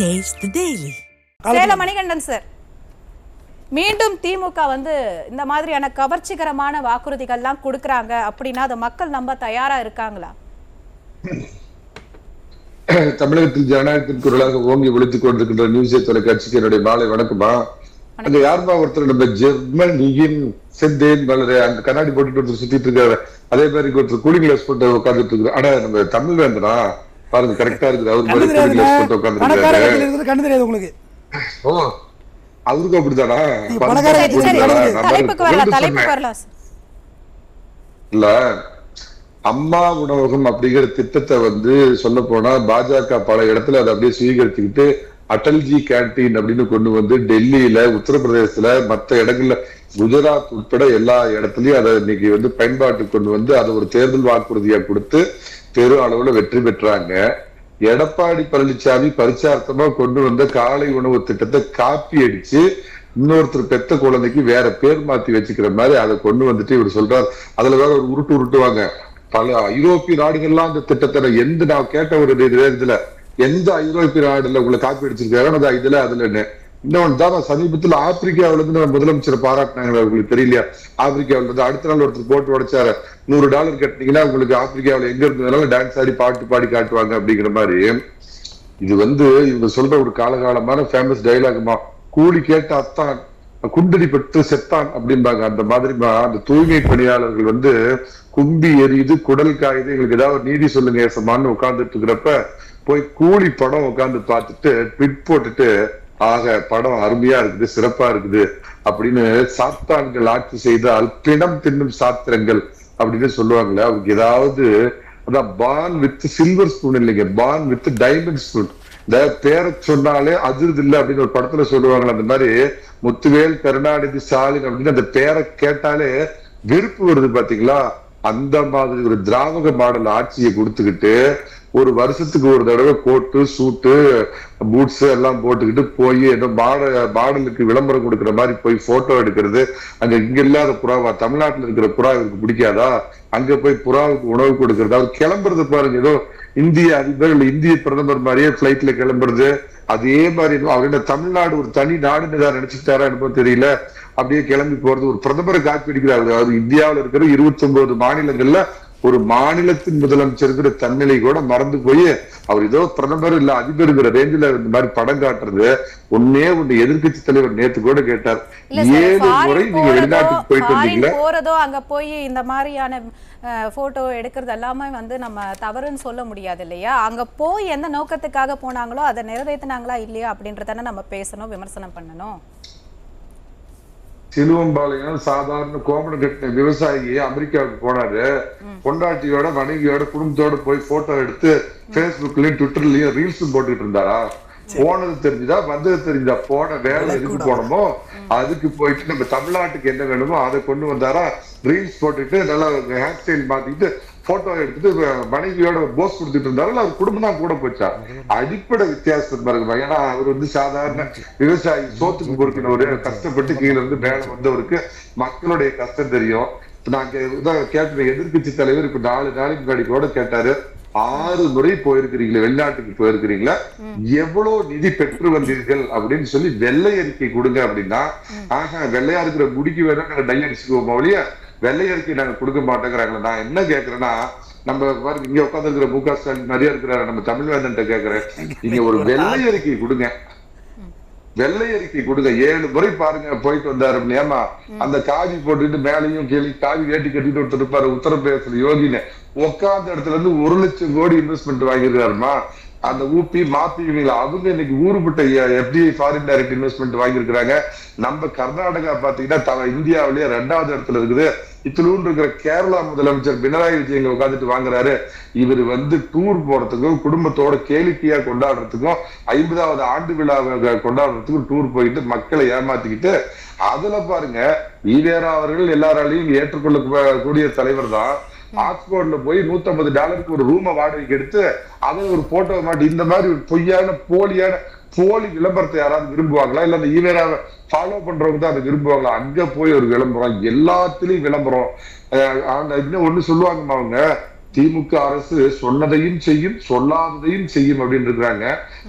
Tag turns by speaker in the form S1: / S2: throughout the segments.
S1: Taste the Daily.
S2: Salem Manikandan sir, மீண்டும் திமுக இந்த மாதிரியான கவர்ச்சிகரமான வாக்குறுதிகள்லாம் கொடுக்கறாங்க அப்படின்னா அது மக்கள் நம்ப தயாரா இருக்காங்களா?
S3: தமிழகத்தில் ஜனநாயகத்தின் குரலாக ஓங்கி ஒழித்துக் கொண்டிருக்கின்ற நியூஸே தொலைக்காட்சிக்கு என்னுடைய மாலை வணக்கமா. அங்க யாருமா ஒருத்தர் நம்ம ஜெர்மனியின் செந்தேன் வளர அந்த கண்ணாடி போட்டுட்டு ஒருத்தர் சுத்திட்டு இருக்காரு, அதே மாதிரி ஒருத்தர் கூலிங் கிளாஸ் போட்டு உட்காந்துட்டு இருக்காரு. ஆனா நம்ம தமிழ் வேந்தனா பாருங்க கரெக்டா இருக்குது. அவரு கூலிங் கிளாஸ் போட்டு உட்காந்துருக்காரு.
S4: உங்களுக்கு
S3: ஓ அவருக்கும் அப்படித்தானா? இல்ல அம்மா உணவகம் அப்படிங்கிற திட்டத்தை சொல்ல போனா பாஜக பல இடத்துல அதை அப்படியே சுவீகரிச்சுக்கிட்டு அடல்ஜி கேன்டீன் அப்படின்னு கொண்டு வந்து டெல்லியில, உத்தரப்பிரதேசத்துல, மற்ற இடங்கள்ல, குஜராத் உட்பட எல்லா இடத்துலயும் அதை இன்னைக்கு பயன்பாட்டுக்கு கொண்டு வந்து அதை ஒரு தேர்தல் வாக்குறுதியா கொடுத்து பெரு அளவுல வெற்றி பெற்றாங்க. எடப்பாடி பழனிசாமி பரிச்சார்த்தமா கொண்டு வந்த காலை உணவு திட்டத்தை காப்பி அடிச்சு இன்னொருத்தர் பெத்த குழந்தைக்கு வேற பேர் மாத்தி வச்சுக்கிற மாதிரி அதை கொண்டு வந்துட்டு இவர் சொல்றாரு. அதுல வேற ஒரு உருட்டுவாங்க. பல ஐரோப்பிய நாடுகள்லாம் அந்த திட்டத்தை நான் கேட்ட ஒரு இதுல எந்த ஐரோப்பிய நாடுல உங்களை காப்பி அடிச்சிருக்காங்க இதுல அதுல இன்னொன்னு தான் சமீபத்தில் ஆப்பிரிக்காவில இருந்து முதலமைச்சரை பாராட்டினாங்க. உங்களுக்கு தெரியலையா? ஆப்பிரிக்காவில இருந்து அடுத்த நாள் ஒருத்தர் போட்டு உடைச்சாரு, $100 கட்டினீங்கன்னா உங்களுக்கு ஆப்பிரிக்காவில எங்க இருந்ததுனால டான்ஸ் ஆடி பாட்டு பாடி காட்டுவாங்க அப்படிங்கிற மாதிரி. இது இவங்க சொல்ற ஒரு காலகாலமான ஃபேமஸ் டைலாகுமா, கூலி கேட்ட அத்தான் குண்டடி பெற்று செத்தான் அப்படின்பாங்க. அந்த மாதிரி அந்த தூய்மை பணியாளர்கள் கும்பி எரியுது, குடல் காயுது, எங்களுக்கு ஏதாவது நீதி சொல்லுங்க ஏசமான்னு உட்கார்ந்துட்டு இருக்கிறப்ப போய் கூலி படம் உட்கார்ந்து பார்த்துட்டு ட்விட் போட்டுட்டு ஆக படம் அருமையா இருக்குது, சிறப்பா இருக்குது அப்படின்னு சாத்தான்கள் ஆட்சி செய்தால் பிணம் தின்னும் சாத்திரங்கள் அப்படின்னு சொல்லுவாங்களே. அவருக்கு ஏதாவது அதான் பான் வித் சில்வர் ஸ்பூன் இல்லைங்க, பான் வித் டைமண்ட் ஸ்பூன். இந்த பேரை சொன்னாலே அதிர்து இல்லை அப்படின்னு ஒரு படத்துல சொல்லுவாங்களே, அந்த மாதிரி முத்துவேல், கருணாநிதி, ஸ்டாலின் அப்படின்னு அந்த பேரை கேட்டாலே வெறுப்பு வருது பாத்தீங்களா? அந்த மாதிரி ஒரு திராவிட மாடல் ஆட்சியை கொடுத்துக்கிட்டு ஒரு வருஷத்துக்கு ஒரு தடவை கோட்டு, சூட்டு, பூட்ஸ் எல்லாம் போட்டுக்கிட்டு போய் ஏதோ மாடலுக்கு விளம்பரம் கொடுக்குற மாதிரி போய் போட்டோ எடுக்கிறது. அங்க இங்க இல்லாத புறாவா? தமிழ்நாட்டுல இருக்கிற புறா இவருக்கு பிடிக்காதா? அங்க போய் புறாவுக்கு உணவு கொடுக்கறது. அவர் கிளம்புறது பாருங்க, ஏதோ இந்திய அதிபர் இல்ல இந்திய பிரதமர் மாதிரியே பிளைட்ல கிளம்புறது. அதே மாதிரி அவருடைய தமிழ்நாடு ஒரு தனி நாடுன்னு தான் நினைச்சுட்டாரா என்னமோ தெரியல. அப்படியே கிளம்பி போறது. ஒரு பிரதமரை காப்பி அடிக்கிறாரு. அது இந்தியாவில இருக்கிற 29 மாநிலங்கள்ல ஒரு மாநிலத்தின் முதலமைச்சருங்கிற தன்னிலை கூட மறந்து போய் அவர் ஏதோ பிரதமர் இல்ல அதிபருங்கிற ரேஞ்சில இந்த மாதிரி படம் காட்டுறது. ஒன்னே எதிர்கட்சி தலைவர் நேத்து கூட கேட்டார், 7 முறை நீங்க வெளிநாட்டுக்கு போயிட்டு வந்தீங்களா?
S2: போறதோ அங்க போய் இந்த மாதிரியான போட்டோ எடுக்கிறது எல்லாமே நம்ம தவறுன்னு சொல்ல முடியாது இல்லையா? அங்க போய் எந்த நோக்கத்துக்காக போனாங்களோ அதை நிறைவேற்றினாங்களா இல்லையா அப்படின்றதானே நம்ம பேசணும், விமர்சனம் பண்ணணும்.
S3: சிலுவம்பாளையம் சாதாரண கோமணம் கட்டின விவசாயி அமெரிக்காவுக்கு போனாரு. பொண்டாட்டியோட, மனைவியோட, குடும்பத்தோட போய் போட்டோ எடுத்து பேஸ்புக்லயும் ட்விட்டர்லயும் ரீல்ஸும் போட்டுக்கிட்டு இருந்தாரா? போனது தெரிஞ்சுதா, வந்தது தெரிஞ்சா? போன வேலை எதுக்கு போனோமோ அதுக்கு போயிட்டு நம்ம தமிழ்நாட்டுக்கு என்ன வேணுமோ அதை கொண்டு வந்தாரா? ரீல்ஸ் போட்டுட்டு நல்லா ஹேர் ஸ்டைல் மாத்திட்டு போட்டோ எடுத்துட்டு மனைவியோட போஸ் கொடுத்துட்டு இருந்தாலும் அவர் குடும்பம் தான் கூட போச்சா? அடிப்படை வித்தியாசம் பாருங்க. ஏன்னா அவர் சாதாரண விவசாயி, சோத்துக்கு பொறுக்கினவரு, கஷ்டப்பட்டு கீழே இருந்து மேல வந்தவருக்கு மக்களுடைய கஷ்டம் தெரியும். நாங்க கேட்ட எதிர்கட்சி தலைவர் இப்ப 4 நாளைக்கு முன்னாடி கூட கேட்டாரு, 6 முறை போயிருக்கிறீங்களா, வெளிநாட்டுக்கு போயிருக்கிறீங்களா, எவ்வளவு நிதி பெற்று வந்தீர்கள் அப்படின்னு சொல்லி வெள்ளை அறிக்கை கொடுங்க அப்படின்னா, வெள்ளையா இருக்கிற முடிக்கு வேணா நாங்க டை அடிச்சுக்குவோம் ஒழிய வெள்ளை அறிக்கை நாங்க கொடுக்க மாட்டேங்கிறாங்களா? நான் என்ன கேக்குறேன்னா, நம்ம இங்க உட்கார்ந்து இருக்கிற மு க ஸ்டாலின் நிறைய இருக்கிற நம்ம தமிழ்வேந்தன்ட்ட கேக்குறேன், நீங்க ஒரு வெள்ளை அறிக்கை கொடுங்க, வெள்ளை அறிக்கை கொடுங்க. 7 முறை பாருங்க போயிட்டு வந்தாரு. ஏமா அந்த காவி போட்டுட்டு மேலையும் கீழே காவி வேட்டி கட்டிட்டு ஒருத்தர் இருப்பாரு, உத்தரப்பிரதேசத்துல யோகின்னு உட்கார்ந்த இடத்துல இருந்து 1 லட்சம் கோடி இன்வெஸ்ட்மெண்ட் வாங்கியிருக்காருமா. அந்த ஊபி மாப்பி அவங்க இன்னைக்கு ஊருப்பட்ட FDI ஃபாரின் டைரக்ட் இன்வெஸ்ட்மெண்ட் வாங்கியிருக்கிறாங்க. நம்ம கர்நாடகா பாத்தீங்கன்னா இந்தியாவிலேயே 2வது இடத்துல இருக்குது. இத்திலூன் இருக்கிற கேரளா முதலமைச்சர் பினராயி விஜயன் உட்காந்துட்டு வாங்குறாரு. இவர் டூர் போறதுக்கும் குடும்பத்தோட கேளிக்கையா கொண்டாடுறதுக்கும் 50வது ஆண்டு விழாவை கொண்டாடுறதுக்கும் டூர் போயிட்டு மக்களை ஏமாத்திக்கிட்டு அதுல பாருங்க ஈவேரா அவர்கள் எல்லாராலையும் ஏற்றுக்கொள்ளக்கூடிய தலைவர் தான். ஆக்ஸ்போர்ட்ல போய் $150 ஒரு ரூமை வாடகைக்கு எடுத்து அதை ஒரு போட்டோ மாட்டி இந்த மாதிரி ஒரு பொய்யான போலி விளம்பரத்தை யாராவது விரும்புவாங்களா? இல்ல அந்த ஈவேராவை ஃபாலோ பண்றவங்க தான் அதை விரும்புவாங்களா? அங்க போய் ஒரு விளம்பரம், எல்லாத்துலயும் விளம்பரம். இன்னும் ஒண்ணு சொல்லுவாங்கம்மா, அவங்க திமுக அரசு சொன்னதையும் செய்யும், சொல்லாததையும் செய்யும் அப்படின்னு இருக்கிறாங்க.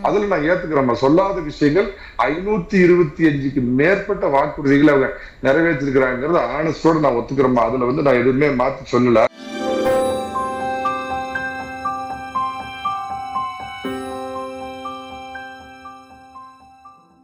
S3: அதுல நான் ஏத்துக்கிறேன். சொல்லாத விஷயங்கள் 525க்கு மேற்பட்ட வாக்குறுதிகளை அவங்க நிறைவேற்றிருக்கிறாங்கிறது ஆனஸ்டோட நான் ஒத்துக்கிறேன். அதுல வந்து நான் எதுவுமே மாத்தி சொல்லல.